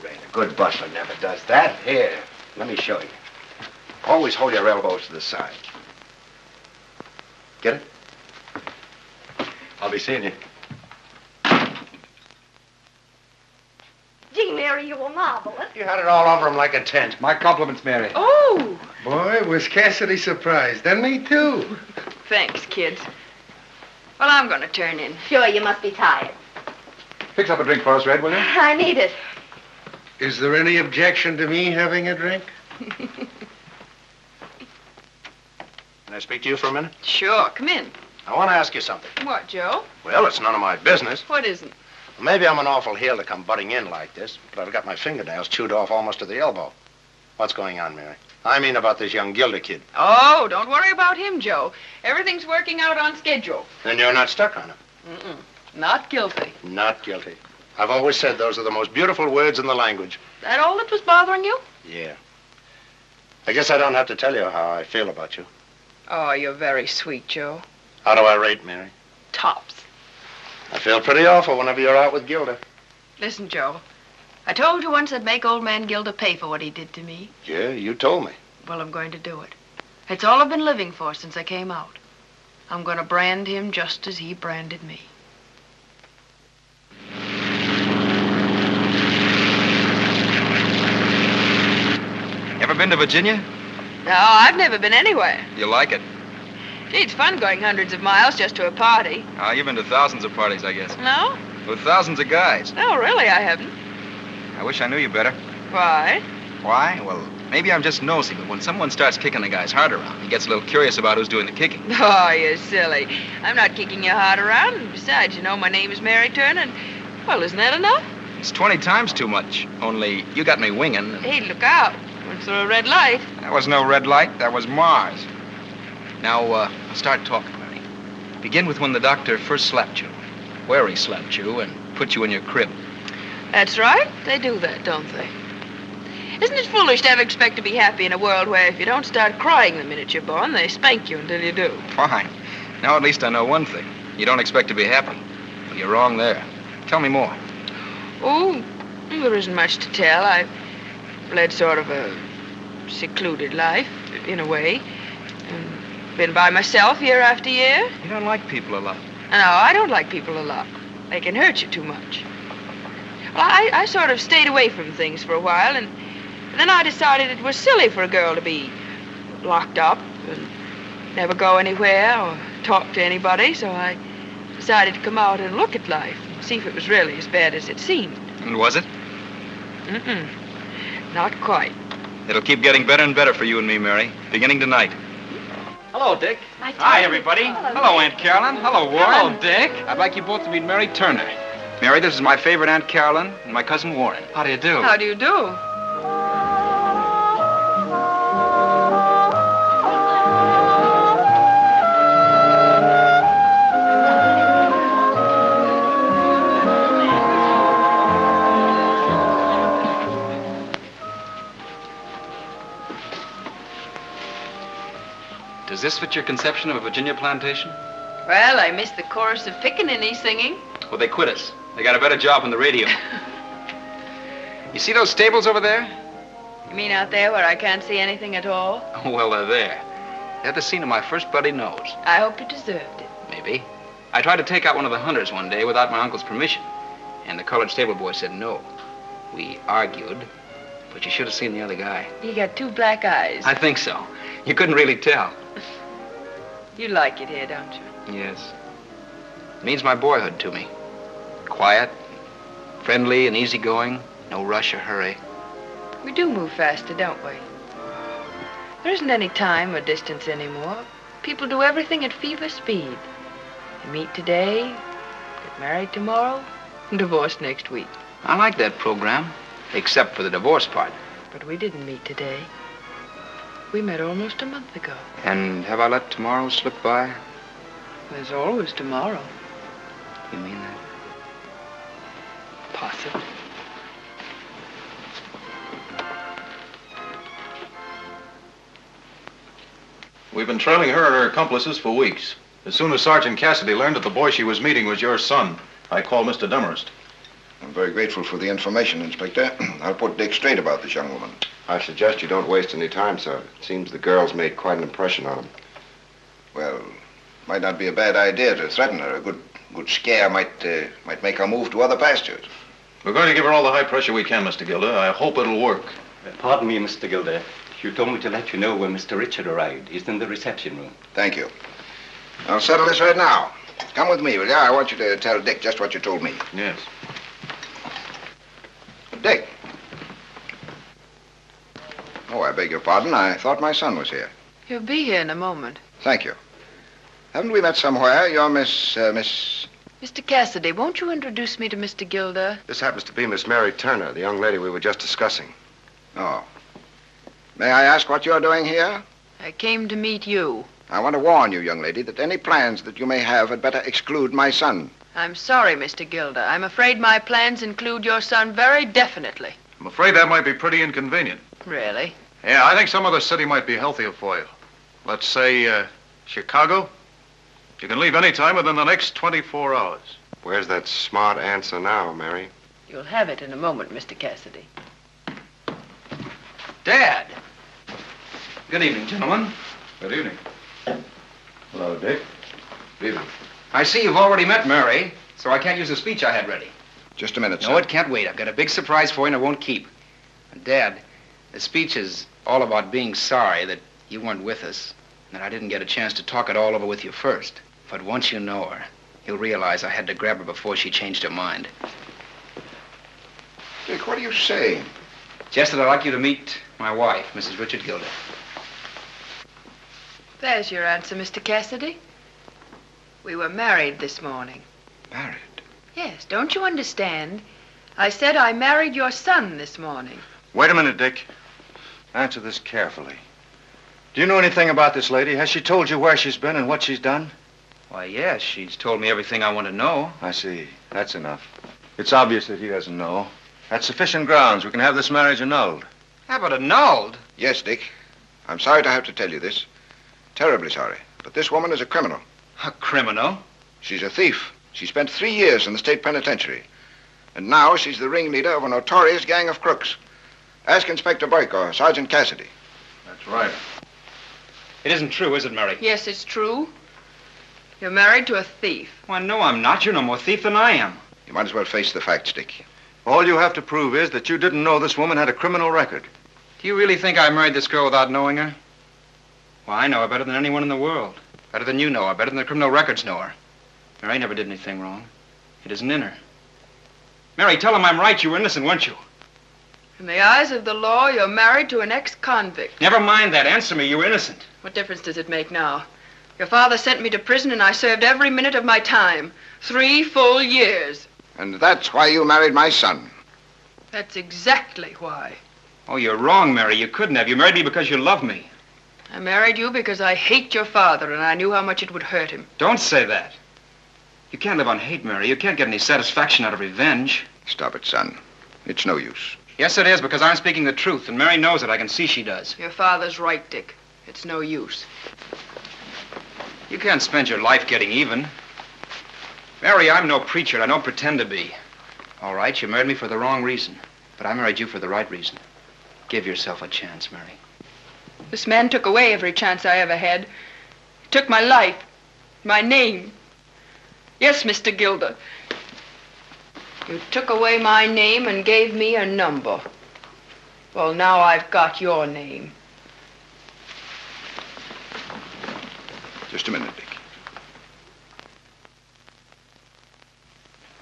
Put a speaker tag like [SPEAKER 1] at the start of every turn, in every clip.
[SPEAKER 1] Ray, a good butler never does that. Here, let me show you. Always hold your elbows to the side. Get it? I'll be seeing you.
[SPEAKER 2] Gee, Mary, you were marvelous.
[SPEAKER 1] You had it all over him like a tent.
[SPEAKER 3] My compliments, Mary.
[SPEAKER 2] Oh!
[SPEAKER 4] Boy, was Cassidy surprised. And me, too.
[SPEAKER 5] Thanks, kids. Well, I'm going to turn in.
[SPEAKER 2] Sure, you must be tired.
[SPEAKER 3] Fix up a drink for us, Red, will you?
[SPEAKER 2] I need it.
[SPEAKER 4] Is there any objection to me having a drink?
[SPEAKER 1] Can I speak to you for a minute?
[SPEAKER 5] Sure, come in.
[SPEAKER 1] I want to ask you something.
[SPEAKER 5] What, Joe?
[SPEAKER 1] Well, it's none of my business.
[SPEAKER 5] What isn't?
[SPEAKER 1] Maybe I'm an awful heel to come butting in like this, but I've got my fingernails chewed off almost to the elbow. What's going on, Mary? I mean about this young Gilda kid.
[SPEAKER 5] Oh, don't worry about him, Joe. Everything's working out on schedule.
[SPEAKER 1] Then you're not stuck on him.
[SPEAKER 5] Not guilty.
[SPEAKER 1] Not guilty. I've always said those are the most beautiful words in the language.
[SPEAKER 5] That all that was bothering you?
[SPEAKER 1] Yeah. I guess I don't have to tell you how I feel about you.
[SPEAKER 5] Oh, you're very sweet, Joe.
[SPEAKER 1] How do I rate, Mary?
[SPEAKER 5] Tops.
[SPEAKER 1] I feel pretty awful whenever you're out with Gilda.
[SPEAKER 5] Listen, Joe. I told you once I'd make old man Gilda pay for what he did to me.
[SPEAKER 1] Yeah, you told me.
[SPEAKER 5] Well, I'm going to do it. It's all I've been living for since I came out. I'm going to brand him just as he branded me.
[SPEAKER 3] Ever been to Virginia?
[SPEAKER 5] No, I've never been anywhere.
[SPEAKER 3] You like it?
[SPEAKER 5] Gee, it's fun going hundreds of miles just to a party.
[SPEAKER 3] You've been to thousands of parties, I guess.
[SPEAKER 5] No?
[SPEAKER 3] With thousands of guys.
[SPEAKER 5] No, really, I haven't.
[SPEAKER 3] I wish I knew you better.
[SPEAKER 5] Why?
[SPEAKER 3] Why? Well, maybe I'm just nosy, but when someone starts kicking a guy's heart around, he gets a little curious about who's doing the kicking.
[SPEAKER 5] Oh, you're silly. I'm not kicking your heart around. And besides, you know, my name is Mary Turner, and, well, isn't that enough?
[SPEAKER 3] It's 20 times too much. Only you got me winging.
[SPEAKER 5] Hey, look out. Went through a red light.
[SPEAKER 3] That was no red light. That was Mars. Now, start talking, Mary. Begin with when the doctor first slapped you, where he slapped you, and put you in your crib.
[SPEAKER 5] That's right. They do that, don't they? Isn't it foolish to ever expect to be happy in a world where if you don't start crying the minute you're born, they spank you until you do?
[SPEAKER 3] Fine. Now at least I know one thing. You don't expect to be happy. Well, you're wrong there. Tell me more.
[SPEAKER 5] Oh, there isn't much to tell. I've led sort of a secluded life, in a way. And been by myself year after year.
[SPEAKER 3] You don't like people a lot.
[SPEAKER 5] No, I don't like people a lot. They can hurt you too much. Well, I sort of stayed away from things for a while, and then I decided it was silly for a girl to be locked up and never go anywhere or talk to anybody, so I decided to come out and look at life and see if it was really as bad as it seemed.
[SPEAKER 3] And was it?
[SPEAKER 5] Not quite.
[SPEAKER 3] It'll keep getting better and better for you and me, Mary, beginning tonight.
[SPEAKER 6] Hello, Dick.
[SPEAKER 3] Hi, everybody. Hello, Aunt Carolyn. Hello, Warren.
[SPEAKER 6] Hello, Dick.
[SPEAKER 3] I'd like you both to meet Mary Turner. Mary, this is my favorite Aunt Carolyn and my cousin Warren.
[SPEAKER 6] How do you do?
[SPEAKER 5] How do you do?
[SPEAKER 6] Does this fit your conception of a Virginia plantation?
[SPEAKER 5] Well, I missed the chorus of pickaninny singing.
[SPEAKER 3] Well, they quit us. They got a better job on the radio. You see those stables over there?
[SPEAKER 5] You mean out there where I can't see anything at all?
[SPEAKER 3] Oh, well, they're there. They're the scene of my first bloody nose.
[SPEAKER 5] I hope you deserved it.
[SPEAKER 3] Maybe. I tried to take out one of the hunters one day without my uncle's permission, and the colored stable boy said no. We argued, but you should have seen the other guy.
[SPEAKER 5] He got two black eyes.
[SPEAKER 3] I think so. You couldn't really tell.
[SPEAKER 5] You like it here, don't you?
[SPEAKER 3] Yes. It means my boyhood to me. Quiet, friendly, and easygoing. No rush or hurry.
[SPEAKER 5] We do move faster, don't we? There isn't any time or distance anymore. People do everything at fever speed. They meet today, get married tomorrow, and divorce next week.
[SPEAKER 3] I like that program, except for the divorce part.
[SPEAKER 5] But we didn't meet today. We met almost a month ago.
[SPEAKER 3] And have I let tomorrow slip by?
[SPEAKER 5] There's always tomorrow.
[SPEAKER 3] You mean that?
[SPEAKER 5] Possibly.
[SPEAKER 7] We've been trailing her and her accomplices for weeks. As soon as Sergeant Cassidy learned that the boy she was meeting was your son, I called Mr. Demarest.
[SPEAKER 8] I'm very grateful for the information, Inspector. I'll put Dick straight about this young woman.
[SPEAKER 9] I suggest you don't waste any time, sir. It seems the girl's made quite an impression on him.
[SPEAKER 8] Well, might not be a bad idea to threaten her. A good scare might make her move to other pastures.
[SPEAKER 7] We're going to give her all the high pressure we can, Mr. Gilder. I hope it'll work.
[SPEAKER 10] Pardon me, Mr. Gilder. You told me to let you know when Mr. Richard arrived. He's in the reception room.
[SPEAKER 8] Thank you. I'll settle this right now. Come with me, will you? I want you to tell Dick just what you told me.
[SPEAKER 7] Yes.
[SPEAKER 8] Dick. Oh, I beg your pardon. I thought my son was here.
[SPEAKER 5] He'll be here in a moment.
[SPEAKER 8] Thank you. Haven't we met somewhere? You're Miss...
[SPEAKER 5] Mr. Cassidy, won't you introduce me to Mr. Gilder?
[SPEAKER 9] This happens to be Miss Mary Turner, the young lady we were just discussing.
[SPEAKER 8] Oh. May I ask what you're doing here?
[SPEAKER 5] I came to meet you.
[SPEAKER 8] I want to warn you, young lady, that any plans that you may have had better exclude my son.
[SPEAKER 5] I'm sorry, Mr. Gilder. I'm afraid my plans include your son very definitely.
[SPEAKER 7] I'm afraid that might be pretty inconvenient.
[SPEAKER 5] Really?
[SPEAKER 7] Yeah, I think some other city might be healthier for you. Let's say, Chicago. You can leave any time within the next 24 hours.
[SPEAKER 9] Where's that smart answer now, Mary?
[SPEAKER 5] You'll have it in a moment, Mr. Cassidy.
[SPEAKER 3] Dad! Good evening, gentlemen.
[SPEAKER 7] Good evening.
[SPEAKER 9] Hello, Dick. Good evening.
[SPEAKER 3] I see you've already met Mary, so I can't use the speech I had ready.
[SPEAKER 8] Just a minute, sir.
[SPEAKER 3] No, it can't wait. I've got a big surprise for you and it won't keep. Dad, the speech is all about being sorry that you weren't with us, and that I didn't get a chance to talk it all over with you first. But once you know her, you'll realize I had to grab her before she changed her mind.
[SPEAKER 8] Dick, what are you saying?
[SPEAKER 3] Just that I'd like you to meet my wife, Mrs. Richard Gilder.
[SPEAKER 5] There's your answer, Mr. Cassidy. We were married this morning.
[SPEAKER 8] Married?
[SPEAKER 5] Yes, don't you understand? I said I married your son this morning.
[SPEAKER 9] Wait a minute, Dick. Answer this carefully. Do you know anything about this lady? Has she told you where she's been and what she's done?
[SPEAKER 3] Why, yes, she's told me everything I want to know.
[SPEAKER 9] I see. That's enough. It's obvious that he doesn't know. That's sufficient grounds. We can have this marriage annulled.
[SPEAKER 3] How about annulled?
[SPEAKER 8] Yes, Dick. I'm sorry to have to tell you this. Terribly sorry. But this woman is a criminal.
[SPEAKER 3] A criminal?
[SPEAKER 8] She's a thief. She spent 3 years in the state penitentiary. And now she's the ringleader of a notorious gang of crooks. Ask Inspector Burke or Sergeant Cassidy.
[SPEAKER 7] That's right.
[SPEAKER 3] It isn't true, is it, Mary?
[SPEAKER 5] Yes, it's true. You're married to a thief.
[SPEAKER 3] Why, no, I'm not. You're no more thief than I am.
[SPEAKER 8] You might as well face the facts, Dick.
[SPEAKER 9] All you have to prove is that you didn't know this woman had a criminal record.
[SPEAKER 3] Do you really think I married this girl without knowing her? Well, I know her better than anyone in the world. Better than you know her. Better than the criminal records know her. Mary never did anything wrong. It isn't in her. Mary, tell him I'm right. You were innocent, weren't you?
[SPEAKER 5] In the eyes of the law, you're married to an ex-convict.
[SPEAKER 3] Never mind that. Answer me. You were innocent.
[SPEAKER 5] What difference does it make now? Your father sent me to prison and I served every minute of my time. 3 full years.
[SPEAKER 8] And that's why you married my son.
[SPEAKER 5] That's exactly why.
[SPEAKER 3] Oh, you're wrong, Mary. You couldn't have. You married me because you love me.
[SPEAKER 5] I married you because I hate your father and I knew how much it would hurt him.
[SPEAKER 3] Don't say that. You can't live on hate, Mary. You can't get any satisfaction out of revenge.
[SPEAKER 8] Stop it, son. It's no use.
[SPEAKER 3] Yes, it is, because I'm speaking the truth, and Mary knows it. I can see she does.
[SPEAKER 5] Your father's right, Dick. It's no use.
[SPEAKER 3] You can't spend your life getting even. Mary, I'm no preacher. I don't pretend to be. All right, you married me for the wrong reason, but I married you for the right reason. Give yourself a chance, Mary.
[SPEAKER 5] This man took away every chance I ever had. He took my life, my name. Yes, Mr. Gilder. You took away my name and gave me a number. Well, now I've got your name.
[SPEAKER 8] Just a minute, Dick.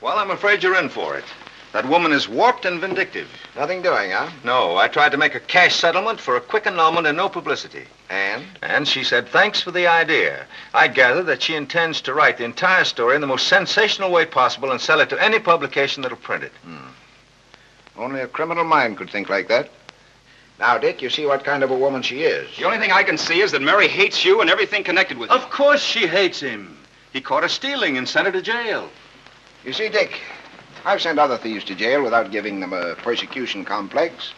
[SPEAKER 9] Well, I'm afraid you're in for it. That woman is warped and vindictive.
[SPEAKER 8] Nothing doing, huh?
[SPEAKER 9] No, I tried to make a cash settlement for a quick annulment and no publicity.
[SPEAKER 8] And?
[SPEAKER 9] And she said, thanks for the idea. I gather that she intends to write the entire story in the most sensational way possible and sell it to any publication that'll print it.
[SPEAKER 8] Only a criminal mind could think like that. Now, Dick, you see what kind of a woman she is.
[SPEAKER 3] The only thing I can see is that Mary hates you and everything connected with you.
[SPEAKER 9] Of course she hates him. He caught her stealing and sent her to jail.
[SPEAKER 8] You see, Dick, I've sent other thieves to jail without giving them a persecution complex.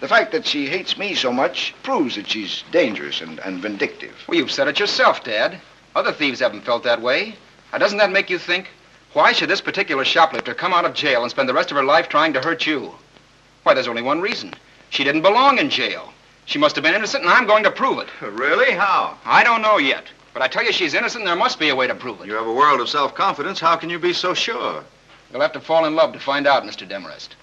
[SPEAKER 8] The fact that she hates me so much proves that she's dangerous and vindictive.
[SPEAKER 3] Well, you've said it yourself, Dad. Other thieves haven't felt that way. Now, doesn't that make you think, Why should this particular shoplifter come out of jail and spend the rest of her life trying to hurt you? Why, there's only one reason. She didn't belong in jail. She must have been innocent, and I'm going to prove it.
[SPEAKER 9] Really? How?
[SPEAKER 3] I don't know yet, but I tell you she's innocent, and there must be a way to prove it.
[SPEAKER 9] You have a world of self-confidence. How can you be so sure?
[SPEAKER 3] You'll have to fall in love to find out, Mr. Demarest.